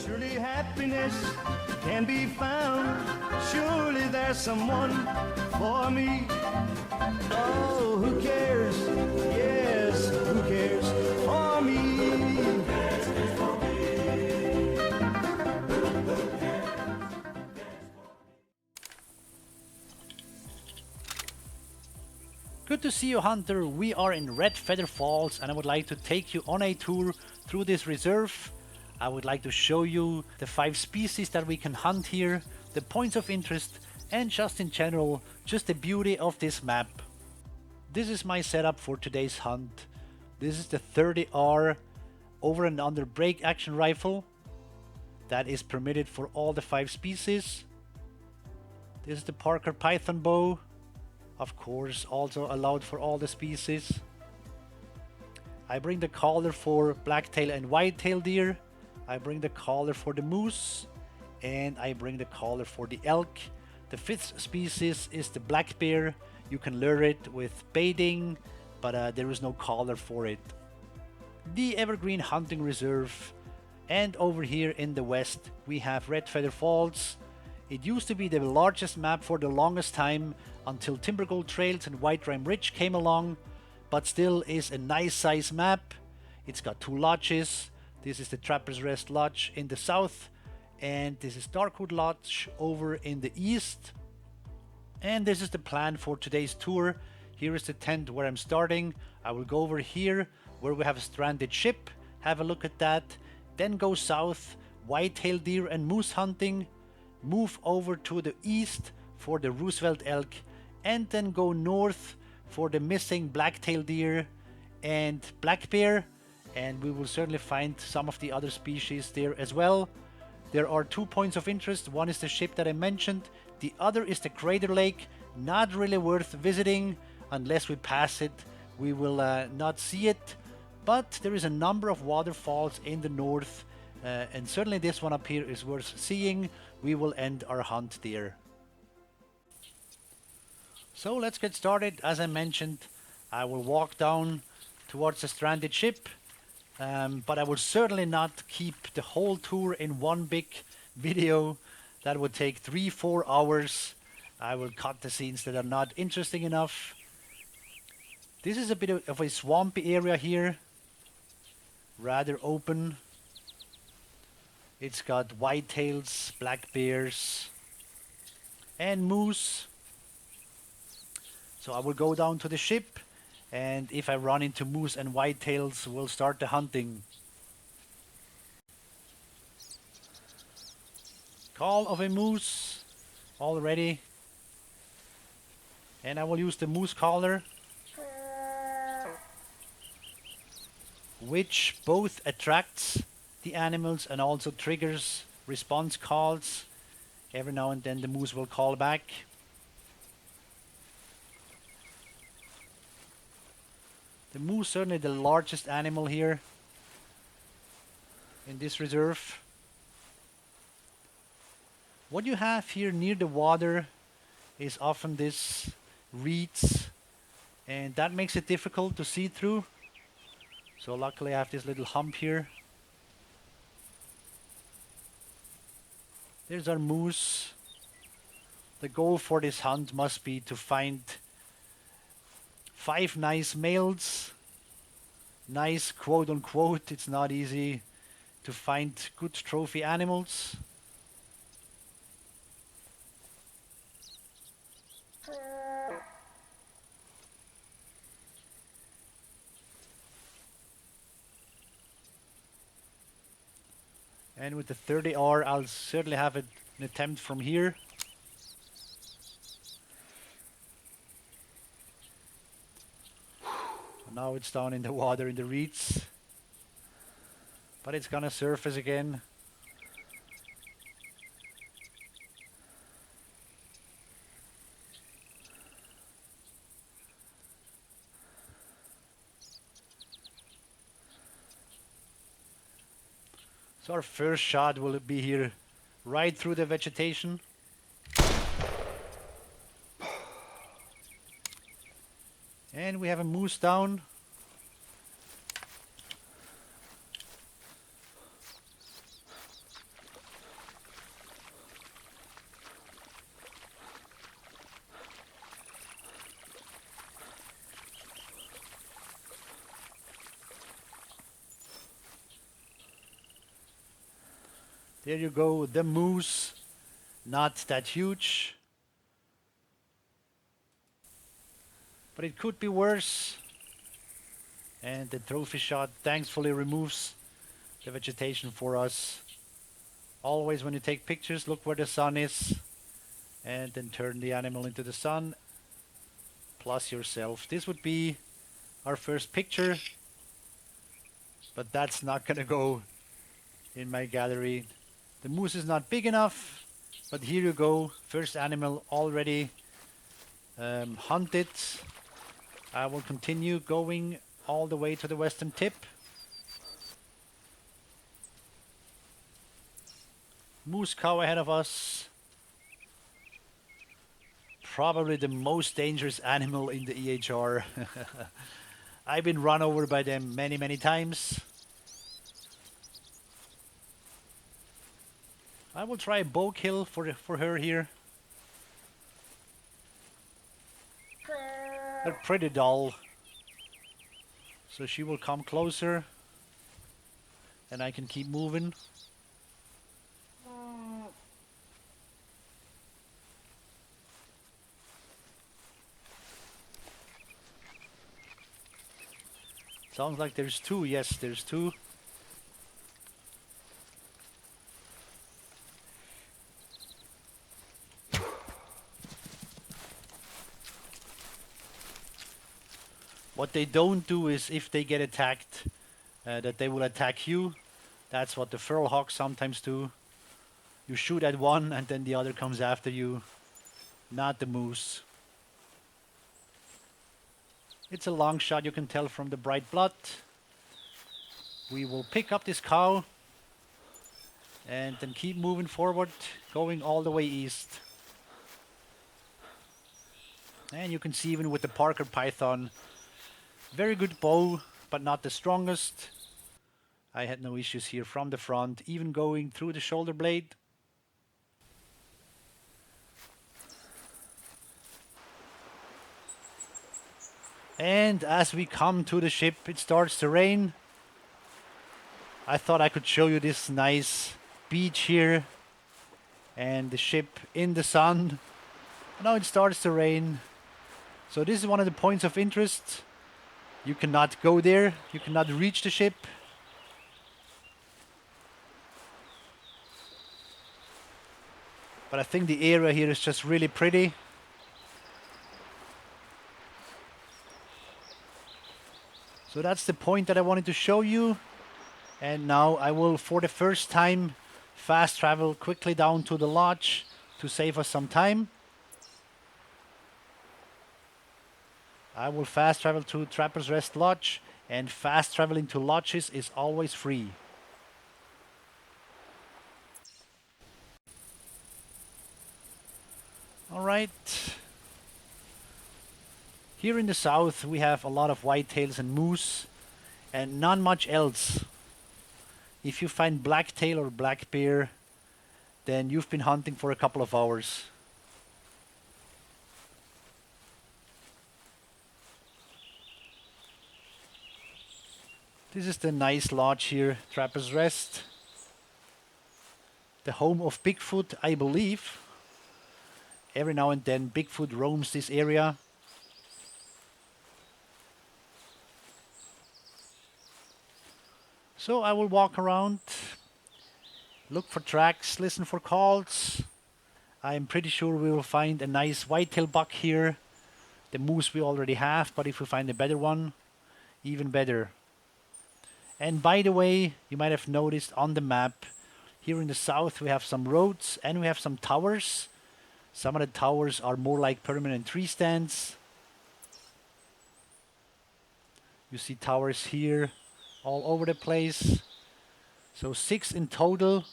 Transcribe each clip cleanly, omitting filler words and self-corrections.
Surely happiness can be found. Surely there's someone for me. Oh, who cares? Yes, who cares for me? Good to see you, Hunter. We are in Redfeather Falls and I would like to take you on a tour through this reserve. I would like to show you the 5 species that we can hunt here, the points of interest, and just in general, just the beauty of this map. This is my setup for today's hunt. This is the 30R over and under break action rifle that is permitted for all the 5 species. This is the Parker Python bow. Of course, also allowed for all the species. I bring the collar for blacktail and whitetail deer. I bring the collar for the moose. And I bring the collar for the elk. The 5th species is the black bear. You can lure it with baiting, but there is no collar for it. The Evergreen Hunting Reserve. And over here in the west, we have Redfeather Falls. It used to be the largest map for the longest time until Timber Gold Trails and White Rime Ridge came along, but still is a nice size map. It's got 2 lodges. This is the Trapper's Rest Lodge in the south, and this is Darkwood Lodge over in the east. And this is the plan for today's tour. Here is the tent where I'm starting. I will go over here where we have a stranded ship, have a look at that, then go south, whitetail deer and moose hunting, move over to the east for the Roosevelt elk, and then go north for the missing blacktail deer and black bear, and we will certainly find some of the other species there as well. There are 2 points of interest. One is the ship that I mentioned, the other is the Crater Lake. Not really worth visiting unless we pass it. We will not see it, but there is a number of waterfalls in the north, and certainly this one up here is worth seeing. We will end our hunt there. So let's get started. As I mentioned, I will walk down towards the stranded ship, but I will certainly not keep the whole tour in one big video. That would take 3-4 hours. I will cut the scenes that are not interesting enough. This is a bit of a swampy area here, rather open. It's got whitetails, black bears, and moose. So I will go down to the ship, and if I run into moose and whitetails, we'll start the hunting. Call of a moose already. And I will use the moose collar, which both attracts the animals and also triggers response calls. Every now and then the moose will call back. The moose certainly the largest animal here in this reserve. What you have here near the water is often this reeds, and that makes it difficult to see through. So luckily I have this little hump here. There's our moose. The goal for this hunt must be to find 5 nice males. Nice, quote unquote. It's not easy to find good trophy animals. And with the 30R, I'll certainly have an attempt from here. Now it's down in the water in the reeds, but it's gonna surface again. So our first shot will be here, right through the vegetation. And we have a moose down. There you go, the moose. Not that huge. But it could be worse. And the trophy shot thankfully removes the vegetation for us. Always when you take pictures, look where the sun is. And then turn the animal into the sun. Plus yourself. This would be our first picture. But that's not gonna go in my gallery. The moose is not big enough. But here you go. First animal already hunted. I will continue going all the way to the western tip. Moose cow ahead of us. Probably the most dangerous animal in the EHR. I've been run over by them many, many times. I will try a bow kill for her here. They're pretty dull. So she will come closer. And I can keep moving. Sounds like there's two. Yes, there's two. What they don't do is, if they get attacked, that they will attack you. That's what the feral hawks sometimes do. You shoot at one and then the other comes after you. Not the moose. It's a long shot, you can tell from the bright blood. We will pick up this cow and then keep moving forward, going all the way east. And you can see even with the Parker Python, very good bow, but not the strongest. I had no issues here from the front, even going through the shoulder blade. And as we come to the ship, it starts to rain. I thought I could show you this nice beach here and the ship in the sun. Now it starts to rain. So this is one of the points of interest. You cannot go there, you cannot reach the ship. But I think the area here is just really pretty. So that's the point that I wanted to show you. And now I will, for the first time, fast travel quickly down to the lodge to save us some time. I will fast travel to Trapper's Rest Lodge, and fast traveling to lodges is always free. Alright. Here in the south we have a lot of whitetails and moose, and not much else. If you find blacktail or black bear, then you've been hunting for a couple of hours. This is the nice lodge here, Trapper's Rest. The home of Bigfoot, I believe. Every now and then Bigfoot roams this area. So I will walk around, look for tracks, listen for calls. I'm pretty sure we will find a nice whitetail buck here. The moose we already have, but if we find a better one, even better. And by the way, you might have noticed on the map, here in the south we have some roads and we have some towers. Some of the towers are more like permanent tree stands. You see towers here all over the place. So 6 in total.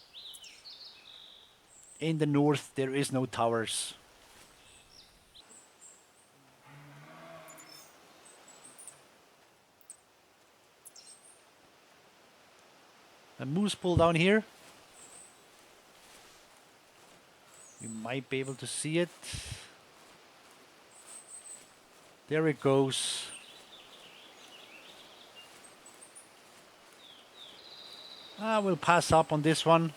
In the north there is no towers. A moose pool down here. You might be able to see it. There it goes. We'll pass up on this one.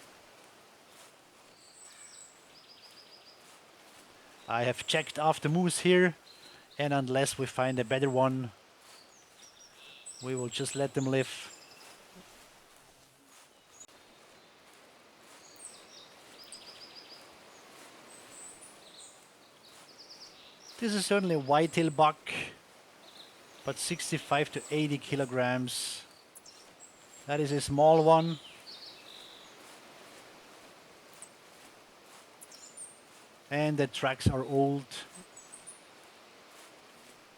I have checked off the moose here, and unless we find a better one, we will just let them live. This is certainly a whitetail buck, but 65 to 80 kilograms. That is a small one. And the tracks are old.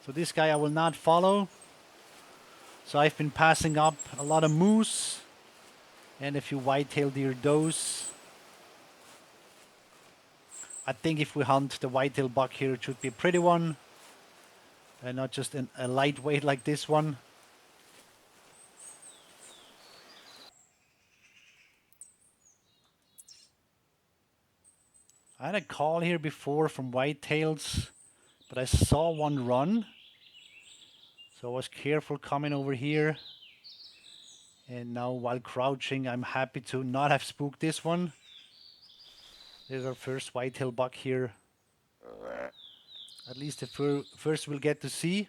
So this guy I will not follow. So I've been passing up a lot of moose and a few whitetail deer does. I think if we hunt the whitetail buck here, it should be a pretty one and not just a lightweight like this one. I had a call here before from whitetails, but I saw one run. So I was careful coming over here. And now while crouching, I'm happy to not have spooked this one. There's our first whitetail buck here. At least the first we'll get to see.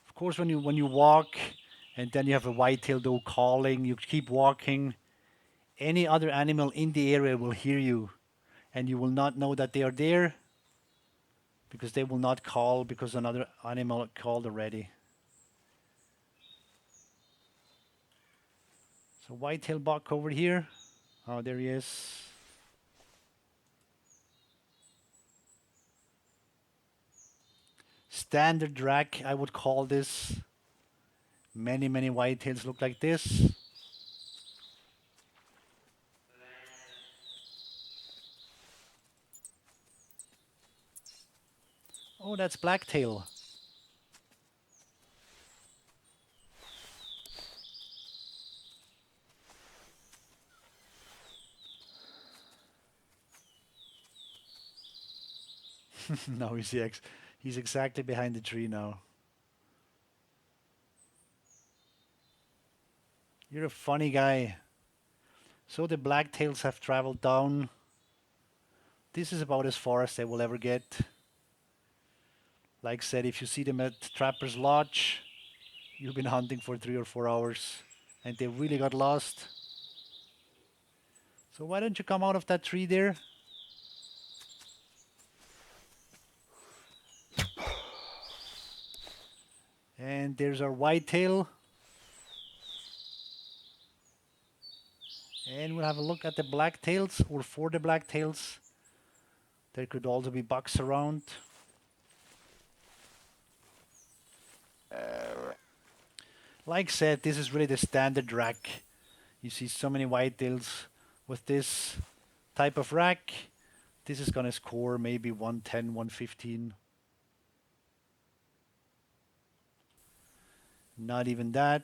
Of course, when you walk and then you have a whitetail doe calling, you keep walking, any other animal in the area will hear you, and you will not know that they are there because they will not call because another animal called already. So whitetail buck over here. Oh, there he is. Standard rack, I would call this. Many whitetails look like this. Oh, that's blacktail. No, he's exactly behind the tree now. You're a funny guy. So the blacktails have traveled down. This is about as far as they will ever get. Like I said, if you see them at Trapper's Lodge, you've been hunting for 3 or 4 hours and they really got lost. So why don't you come out of that tree there? And there's our whitetail. And we'll have a look at the blacktails, or for the blacktails. There could also be bucks around. Like I said, this is really the standard rack. You see so many whitetails with this type of rack. This is gonna score maybe 110, 115. Not even that.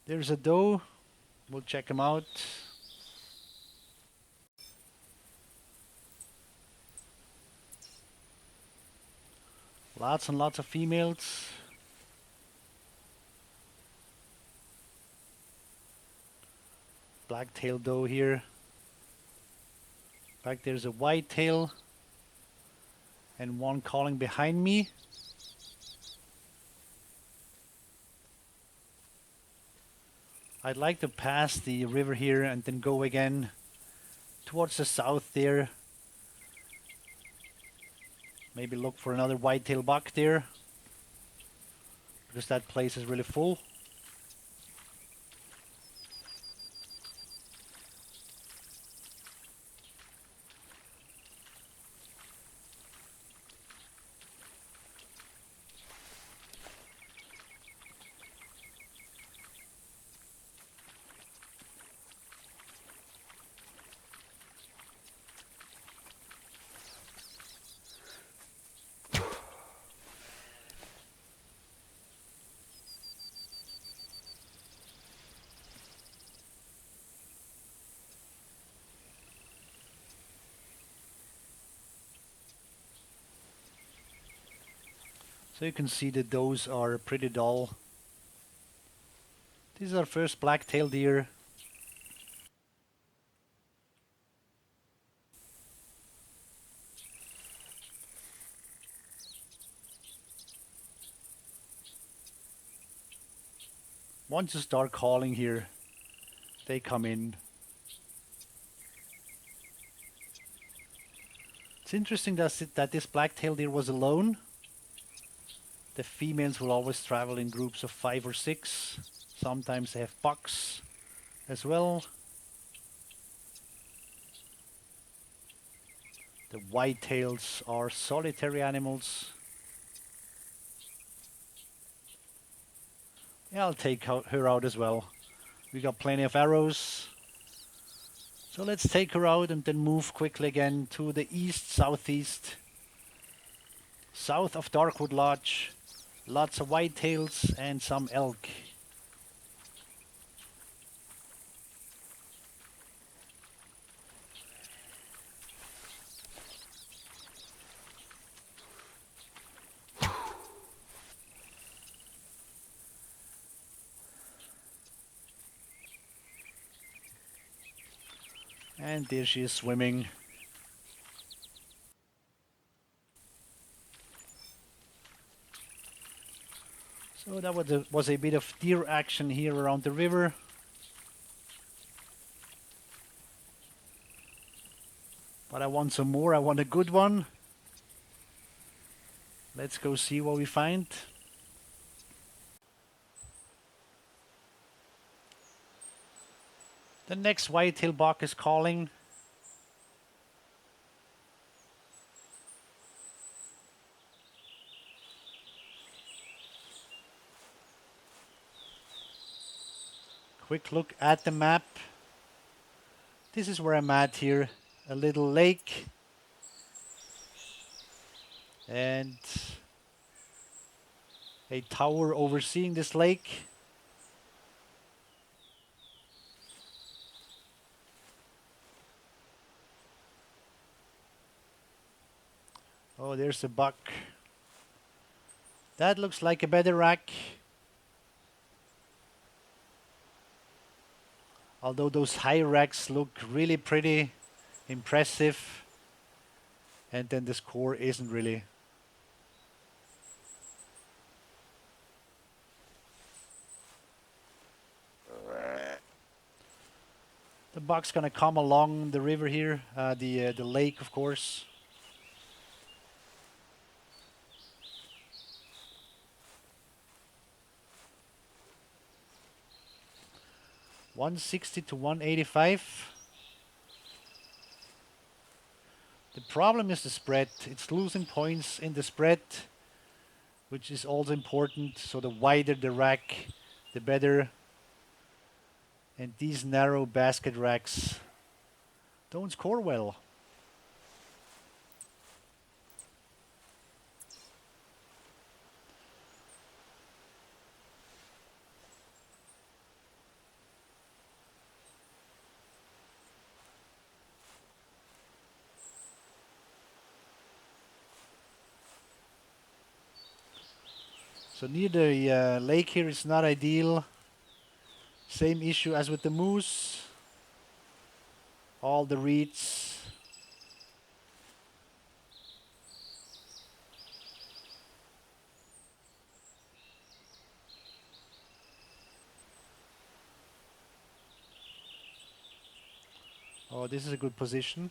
There's a doe. We'll check him out. Lots and lots of females. Blacktail doe here. Back there's a whitetail. And one calling behind me. I'd like to pass the river here and then go again towards the south there. Maybe look for another whitetail buck there, because that place is really full. So you can see that those are pretty dull. This is our first black-tailed deer. Once you start calling here, they come in. It's interesting that this black-tailed deer was alone. The females will always travel in groups of 5 or 6. Sometimes they have bucks as well. The whitetails are solitary animals. Yeah, I'll take her out as well. We got plenty of arrows. So let's take her out and then move quickly again to the east, southeast. South of Darkwood Lodge. Lots of whitetails and some elk. And there she is swimming. So that was a bit of deer action here around the river. But I want some more. I want a good one. Let's go see what we find. The next whitetail buck is calling. Quick look at the map. This is where I'm at here. A little lake. And a tower overseeing this lake. Oh, there's a buck. That looks like a better rack. Although those high racks look really pretty, impressive. And then the score isn't really. The buck's gonna come along the river here, the lake, of course. $160 to $185. The problem is the spread. It's losing points in the spread, which is also important. So the wider the rack, the better. And these narrow basket racks don't score well. So near the lake here is not ideal. Same issue as with the moose. All the reeds. Oh, this is a good position.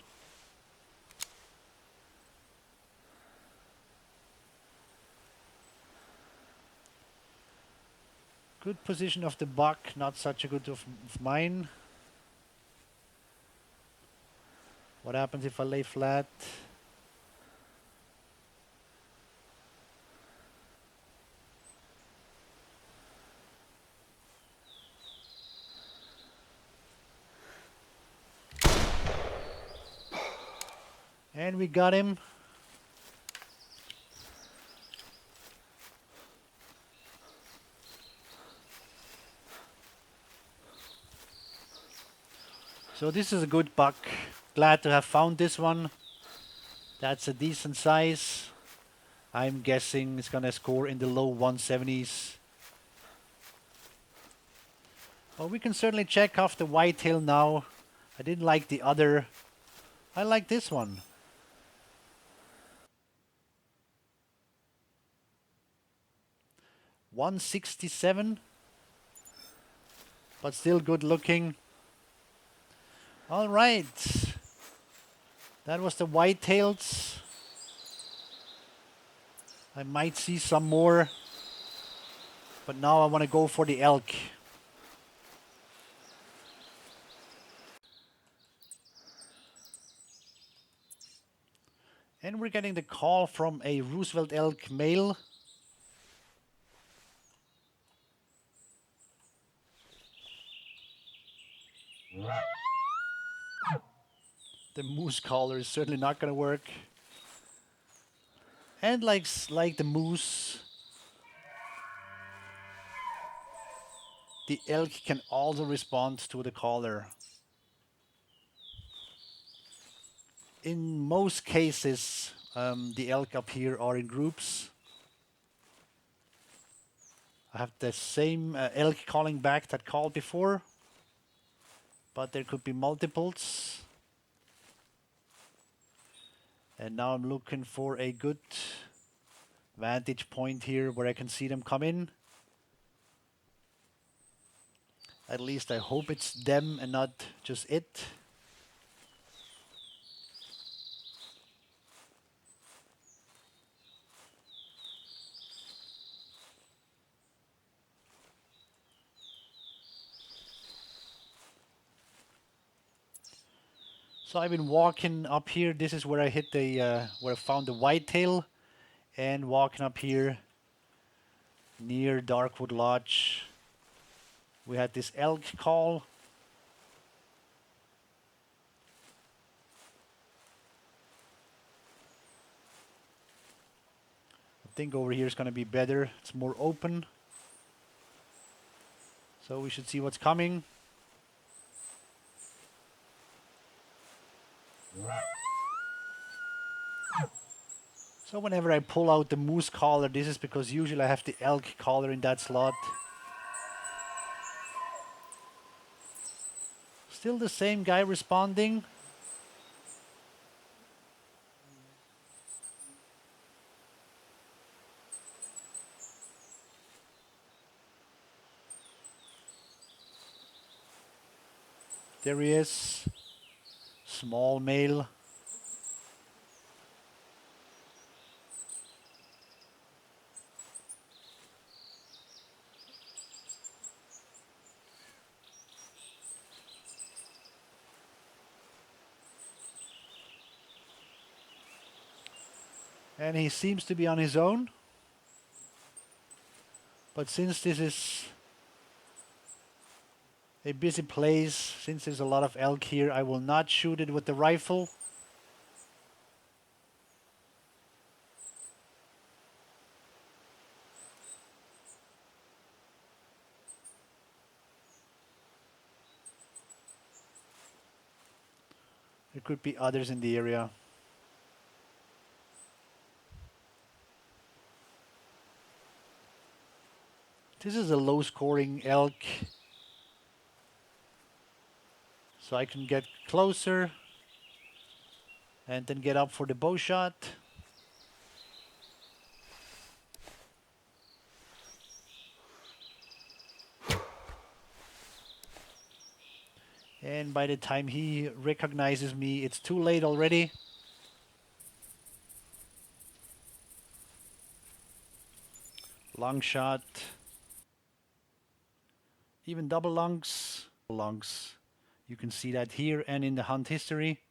Good position of the buck, not such a good of mine. What happens if I lay flat? And we got him. So this is a good buck. Glad to have found this one. That's a decent size. I'm guessing it's gonna score in the low 170s. Well, we can certainly check off the whitetail now. I didn't like the other. I like this one. $167, but still good looking. All right, that was the whitetails. I might see some more, but now I want to go for the elk. And we're getting the call from a Roosevelt elk male. The moose collar is certainly not going to work. And like the moose, the elk can also respond to the collar. In most cases, the elk up here are in groups. I have the same elk calling back that called before, but there could be multiples. And now I'm looking for a good vantage point here where I can see them come in. At least I hope it's them and not just it. So I've been walking up here. This is where I hit the where I found the whitetail, and walking up here near Darkwood Lodge. We had this elk call. I think over here is going to be better. It's more open. So we should see what's coming. So whenever I pull out the moose collar, this is because usually I have the elk collar in that slot. Still the same guy responding. There he is. Small male. And he seems to be on his own. But since this is a busy place, since there's a lot of elk here, I will not shoot it with the rifle. There could be others in the area. This is a low scoring elk. So I can get closer and then get up for the bow shot. And by the time he recognizes me, it's too late already. Long shot. Even double lungs. Lungs. You can see that here and in the hunt history.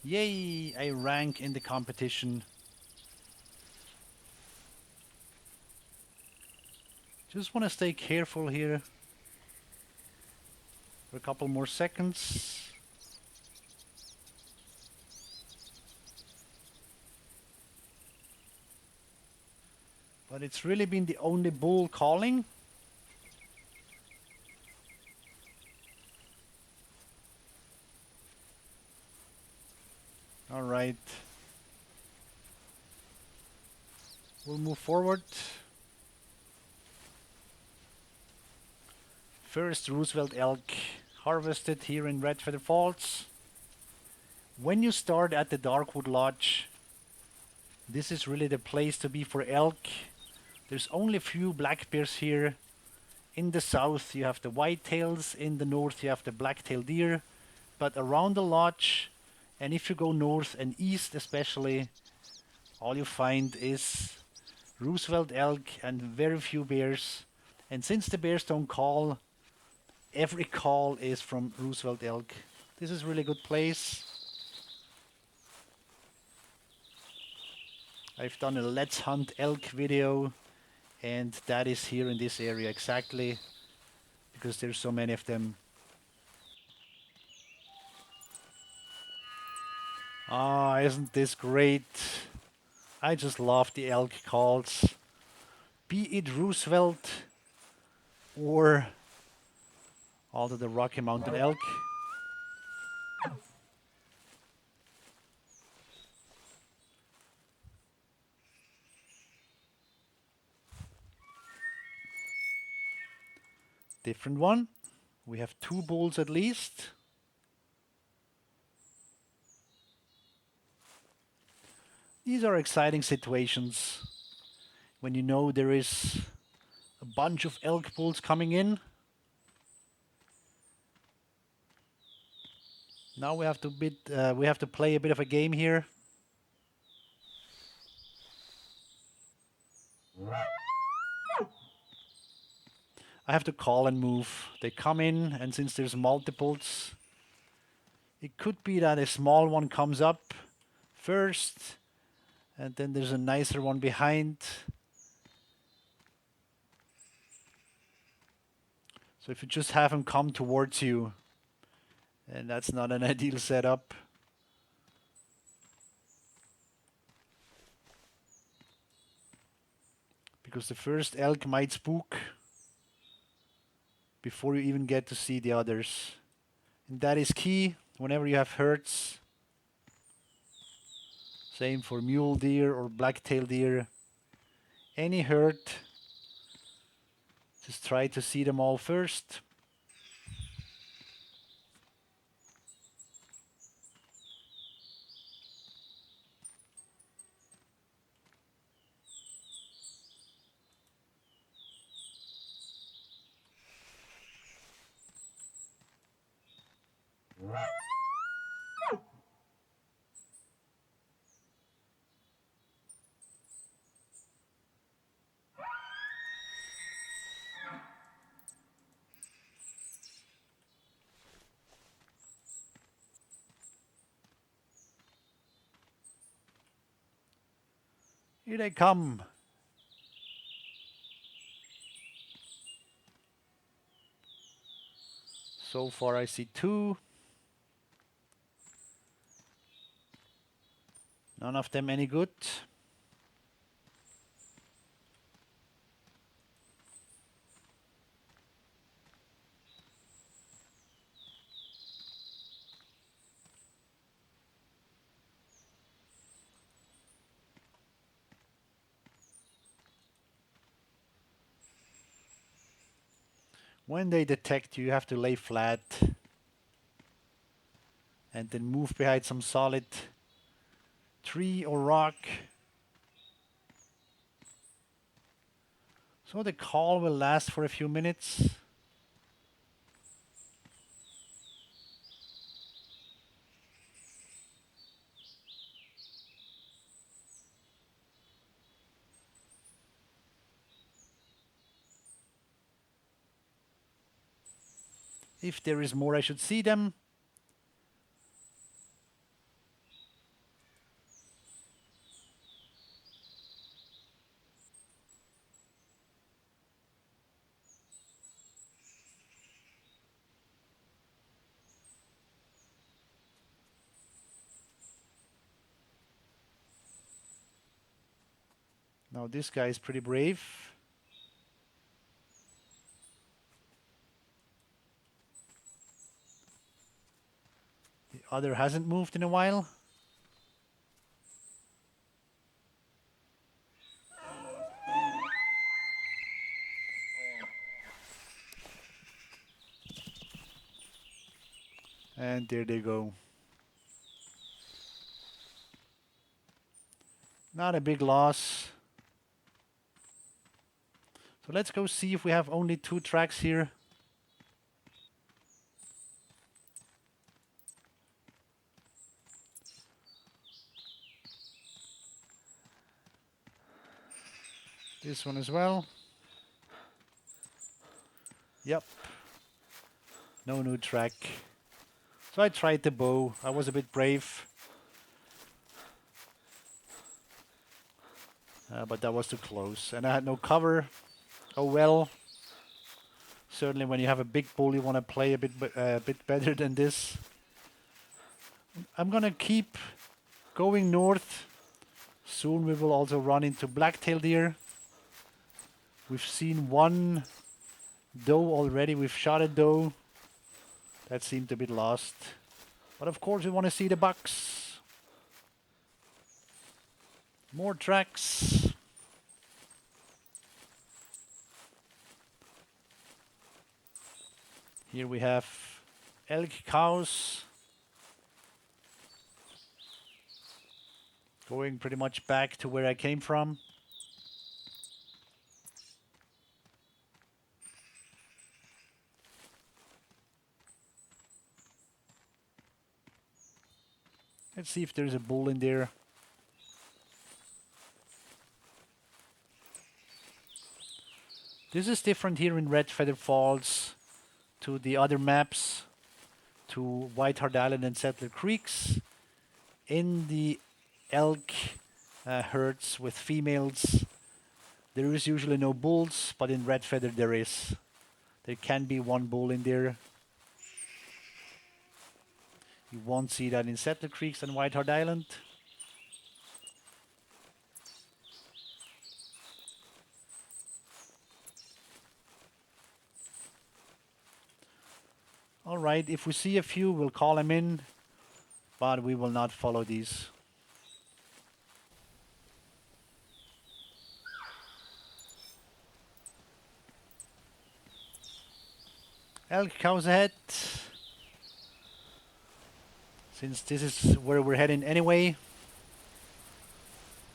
Yay! I rank in the competition. Just want to stay careful here for a couple more seconds. But it's really been the only bull calling. Alright. We'll move forward. First Roosevelt elk harvested here in Redfeather Falls. When you start at the Darkwood Lodge, this is really the place to be for elk. There's only a few black bears here. In the south you have the whitetails, in the north you have the black-tailed deer. But around the lodge, and if you go north and east especially, all you find is Roosevelt elk and very few bears. And since the bears don't call, every call is from Roosevelt elk. This is a really good place. I've done a Let's Hunt Elk video, and that is here in this area exactly, because there's so many of them. Ah, isn't this great? I just love the elk calls. Be it Roosevelt or all of the Rocky Mountain elk. Different one. We have 2 bulls at least. These are exciting situations when you know there is a bunch of elk bulls coming in. Now we have to play a bit of a game here. I have to call and move. They come in, and since there's multiples, it could be that a small one comes up first, and then there's a nicer one behind. So if you just have them come towards you, and that's not an ideal setup. Because the first elk might spook before you even get to see the others. And that is key whenever you have herds. Same for mule deer or black-tailed deer. Any herd, just try to see them all first. Here they come. So far I see 2. None of them any good. When they detect you, you have to lay flat and then move behind some solid tree or rock. So the call will last for a few minutes. If there is more, I should see them. Now this guy is pretty brave. The other hasn't moved in a while. And there they go. Not a big loss. So let's go see if we have only 2 tracks here. This one as well. Yep. No new track. So I tried the bow. I was a bit brave. But that was too close. And I had no cover. Oh well. Certainly when you have a big bull you want to play a bit better than this. I'm gonna keep going north. Soon we will also run into black-tailed deer. We've seen one doe already. We've shot a doe. That seemed a bit lost. But of course we want to see the bucks. More tracks. Here we have elk cows. Going pretty much back to where I came from. Let's see if there's a bull in there. This is different here in Redfeather Falls to the other maps, to White Hart Island and Settler Creeks. In the elk herds with females, there is usually no bulls, but in Redfeather there is. There can be one bull in there. You won't see that in Settler Creeks and White Hart Island. Alright, if we see a few, we'll call them in, but we will not follow these. Elk cows ahead. Since this is where we're heading anyway,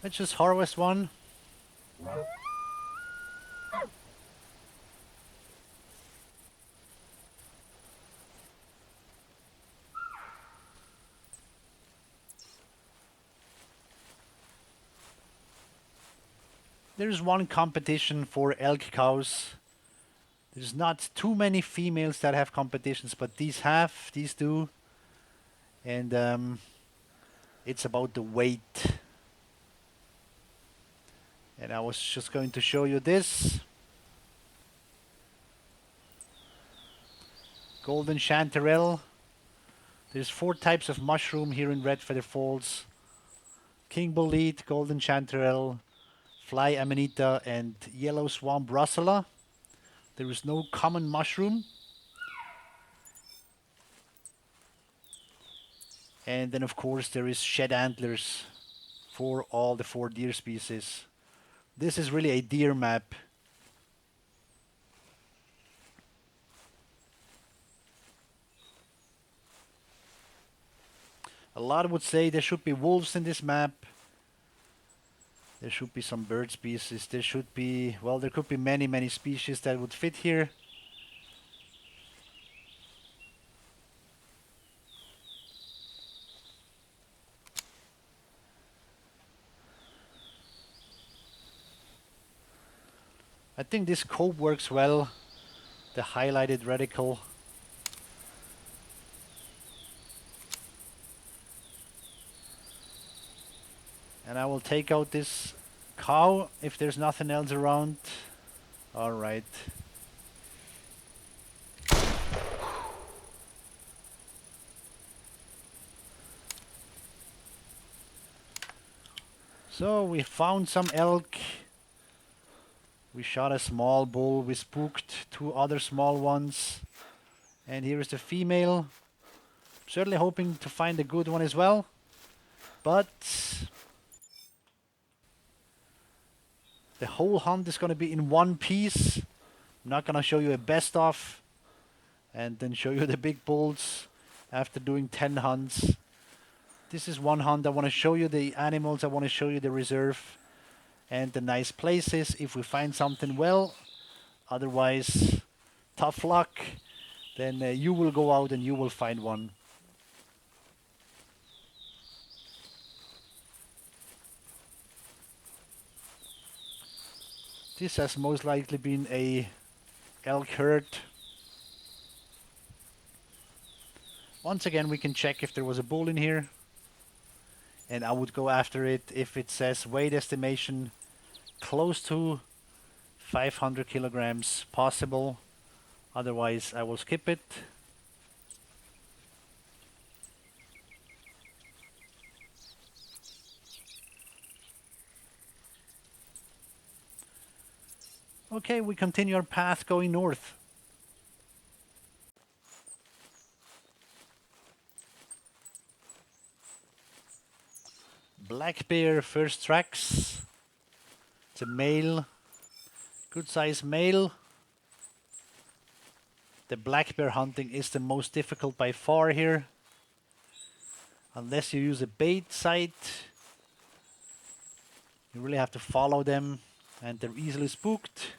let's just harvest one. There's one competition for elk cows. There's not too many females that have competitions, but these do. And it's about the weight. And I was just going to show you this. Golden chanterelle. There's 4 types of mushroom here in Redfeather Falls. King bolete, golden chanterelle, fly amanita, and yellow swamp russula. There is no common mushroom. And then of course there is shed antlers for all the 4 deer species. This is really a deer map. A lot would say there should be wolves in this map. There should be some bird species. There should be, well, there could be many species that would fit here. I think this cope works well, the highlighted reticle. And I will take out this cow if there's nothing else around. Alright. So we found some elk. We shot a small bull. We spooked 2 other small ones. And here is the female. Certainly hoping to find a good one as well. But the whole hunt is going to be in one piece. I'm not going to show you a best of and then show you the big bulls. after doing 10 hunts. This is one hunt. I want to show you the animals. I want to show you the reserve and the nice places if we find something. Well, otherwise tough luck. Then you will go out and you will find one. This has most likely been a elk herd. Once again, we can check if there was a bull in here, and I would go after it if it says weight estimation close to 500 kilograms possible. Otherwise, I will skip it. Okay, we continue our path going north. Black bear first tracks. It's a male, good size male. The black bear hunting is the most difficult by far here. Unless you use a bait site, you really have to follow them and they're easily spooked.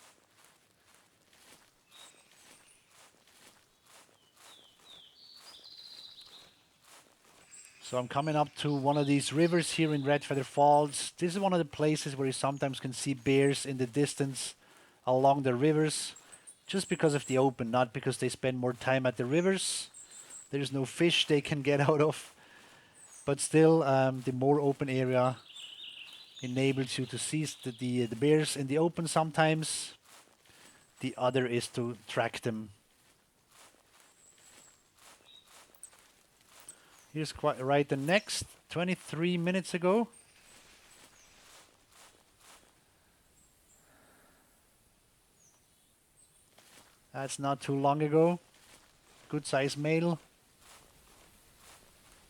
So I'm coming up to one of these rivers here in Redfeather Falls. This is one of the places where you sometimes can see bears in the distance along the rivers, just because of the open, not because they spend more time at the rivers. There's no fish they can get out of, but still the more open area enables you to see the bears in the open sometimes. The other is to track them. Here's quite right the next 23 minutes ago. That's not too long ago. Good size male.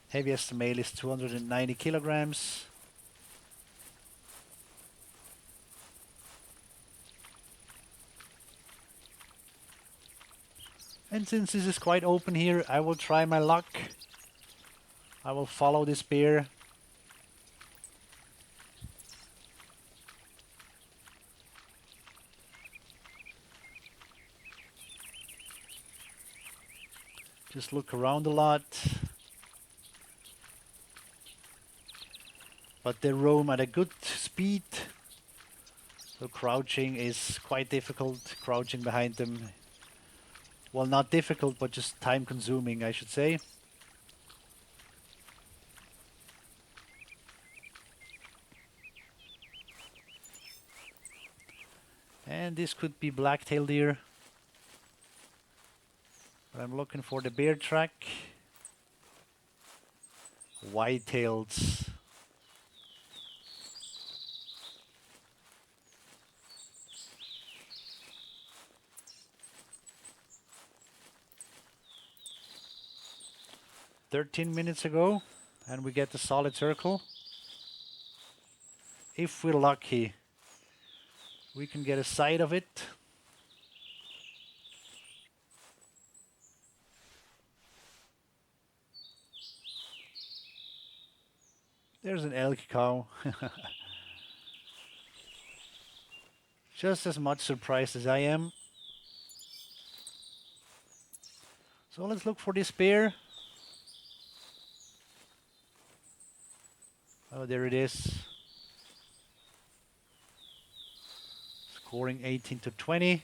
Heaviest male is 290 kilograms. And since this is quite open here, I will try my luck. I will follow this bear. Just look around a lot. But they roam at a good speed. So crouching is quite difficult, crouching behind them. Well, not difficult, but just time consuming, I should say. And this could be black-tailed deer. But I'm looking for the bear track. White-tails. "13 minutes ago, and we get the solid circle. If we're lucky, we can get a sight of it. There's an elk cow. Just as much surprised as I am. So let's look for this bear. Oh, there it is. Scoring 18 to 20.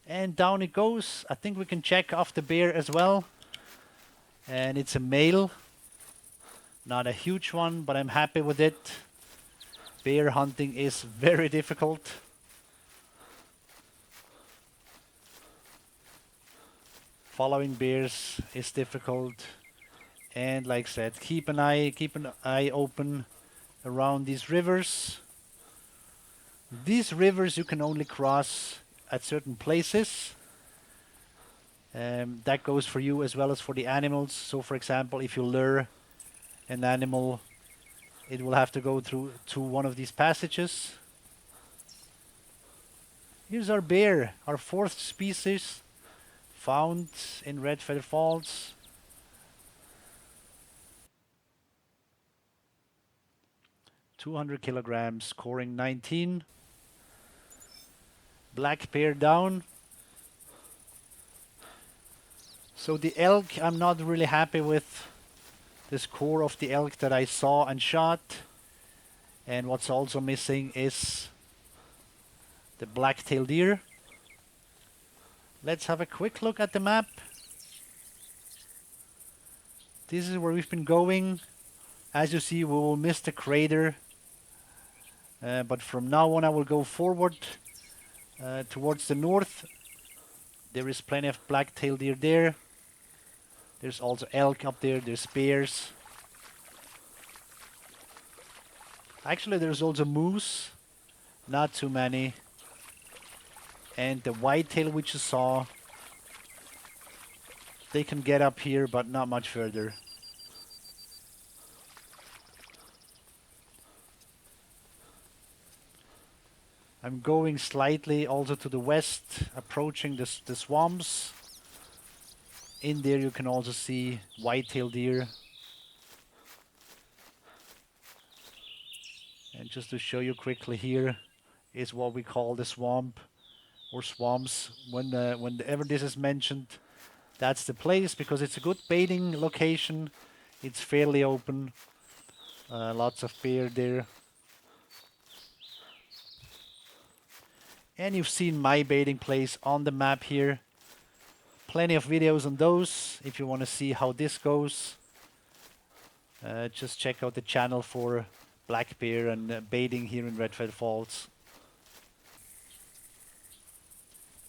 And down it goes. I think we can check off the bear as well. And it's a male. Not a huge one, but I'm happy with it. Bear hunting is very difficult. Following bears is difficult. And like I said, keep an eye open around these rivers. These rivers you can only cross at certain places. That goes for you as well as for the animals. So for example, if you lure an animal, it will have to go through to one of these passages. Here's our bear, our fourth species found in Redfeather Falls. (200 kilograms, scoring 19. Black bear down. So the elk, I'm not really happy with the score of the elk that I saw and shot. And what's also missing is the black-tailed deer. Let's have a quick look at the map. This is where we've been going. As you see, we will miss the crater. But from now on I will go forward towards the north. There is plenty of black-tailed deer there. There's also elk up there, there's bears. Actually, there's also moose. Not too many. And the whitetail which you saw. They can get up here, but not much further. I'm going slightly also to the west, approaching the swamps. In there you can also see white-tailed deer. And just to show you quickly, here is what we call the swamp or swamps. Whenever this is mentioned, that's the place, because it's a good baiting location. It's fairly open. Lots of bear there. And you've seen my baiting place on the map here. Plenty of videos on those if you want to see how this goes. Just check out the channel for black bear and baiting here in Redfeather Falls.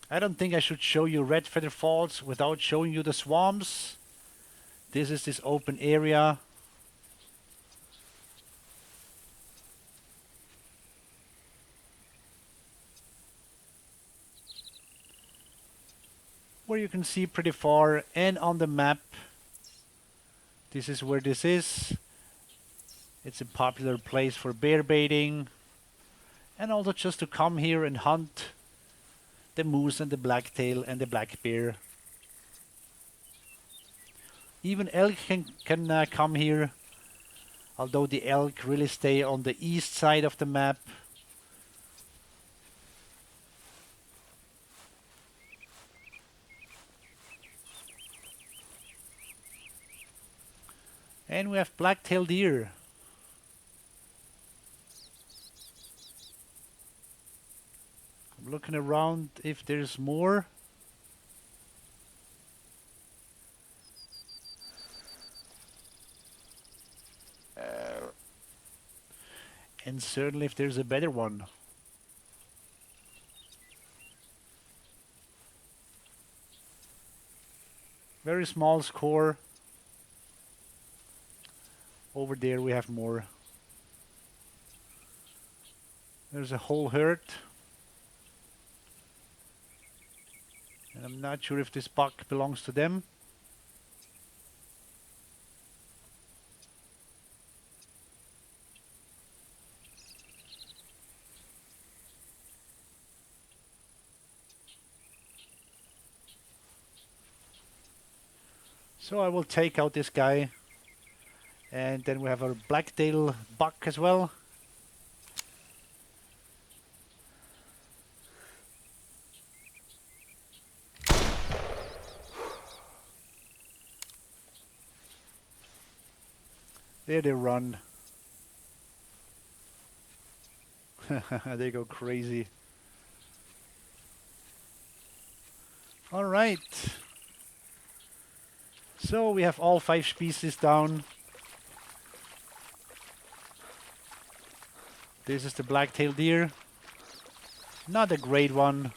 I don't think I should show you Redfeather Falls without showing you the swamps. This is this open area. Where you can see pretty far, and on the map this is where this is. It's a popular place for bear baiting, and also just to come here and hunt the moose and the blacktail and the black bear. Even elk can come here, although the elk really stay on the east side of the map. And we have black-tailed deer. I'm looking around if there's more. And certainly if there's a better one. Very small score. Over there we have more. There's a whole herd. And I'm not sure if this buck belongs to them. So I will take out this guy. And then we have our blacktail buck as well. There they run. They go crazy. All right. So we have all 5 species down. This is the black-tailed deer. Not a great one.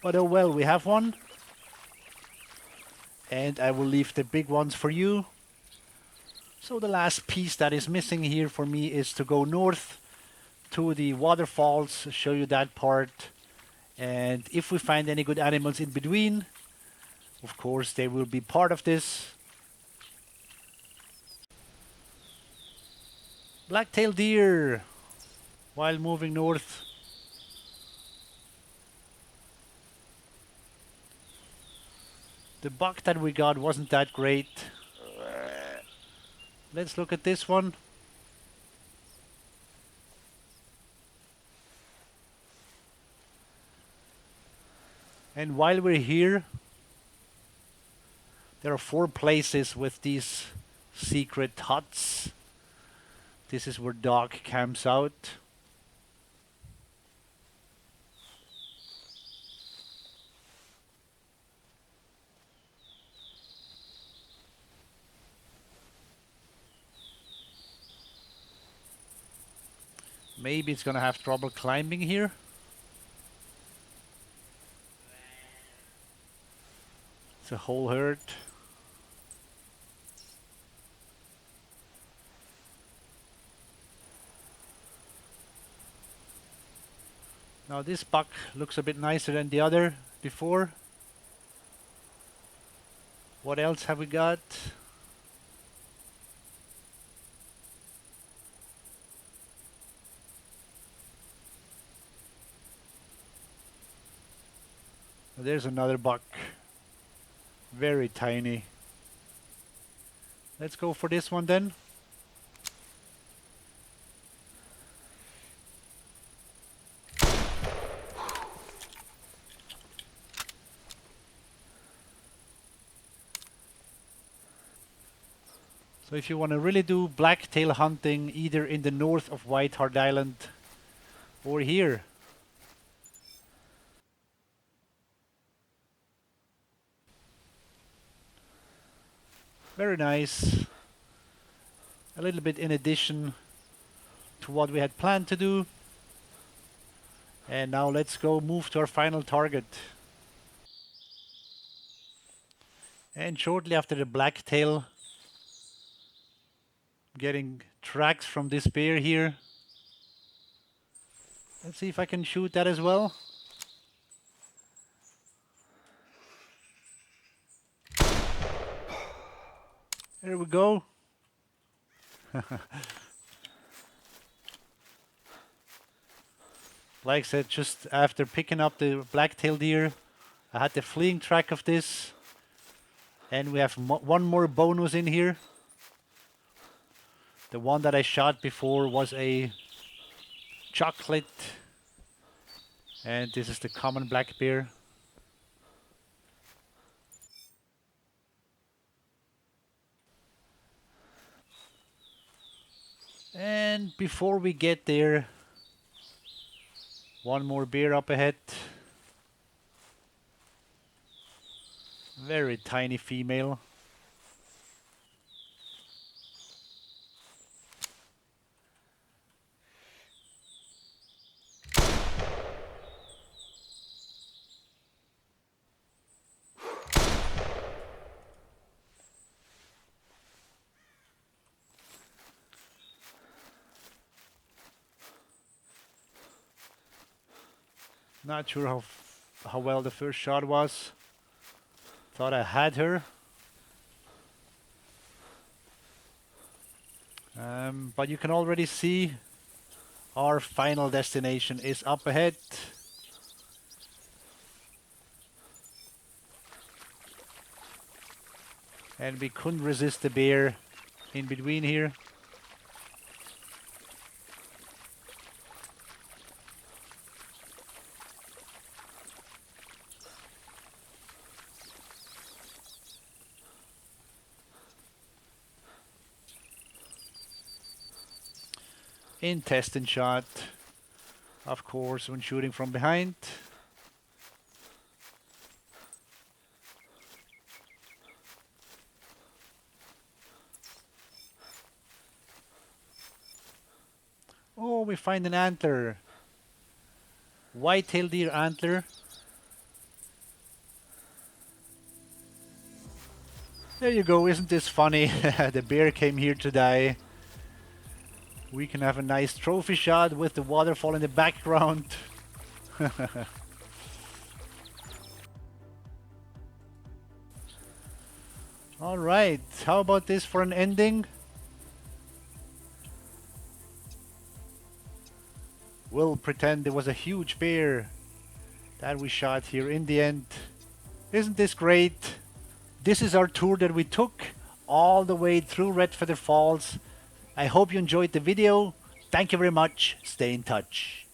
But oh well, we have one. and I will leave the big ones for you. So the last piece that is missing here for me is to go north to the waterfalls, show you that part, and if we find any good animals in between, of course they will be part of this. Black-tailed deer while moving north. The buck that we got wasn't that great. Let's look at this one. And while we're here, there are 4 places with these secret huts. This is where Doc camps out. Maybe it's gonna have trouble climbing here. It's a whole herd. Now this buck looks a bit nicer than the other before. What else have we got? There's another buck. Very tiny. Let's go for this one then. So if you want to really do blacktail hunting either in the north of White Hart Island or here. Very nice. A little bit in addition to what we had planned to do. And now let's go move to our final target. And shortly after the blacktail, getting tracks from this bear here. Let's see if I can shoot that as well. There we go. Like I said, just after picking up the black-tailed deer, I had the fleeing track of this. And we have one more bonus in here. The one that I shot before was a chocolate. And this is the common black bear. And before we get there, one more bear up ahead. Very tiny female. Not sure how well the first shot was. Thought I had her. But you can already see our final destination is up ahead. And we couldn't resist the bear in between here. In test and shot, of course, when shooting from behind. Oh, we find an antler. White-tailed deer antler. There you go, isn't this funny? The bear came here to die. We can have a nice trophy shot with the waterfall in the background. Alright, how about this for an ending? We'll pretend there was a huge bear that we shot here in the end. Isn't this great? This is our tour that we took all the way through Redfeather Falls. I hope you enjoyed the video. Thank you very much. Stay in touch.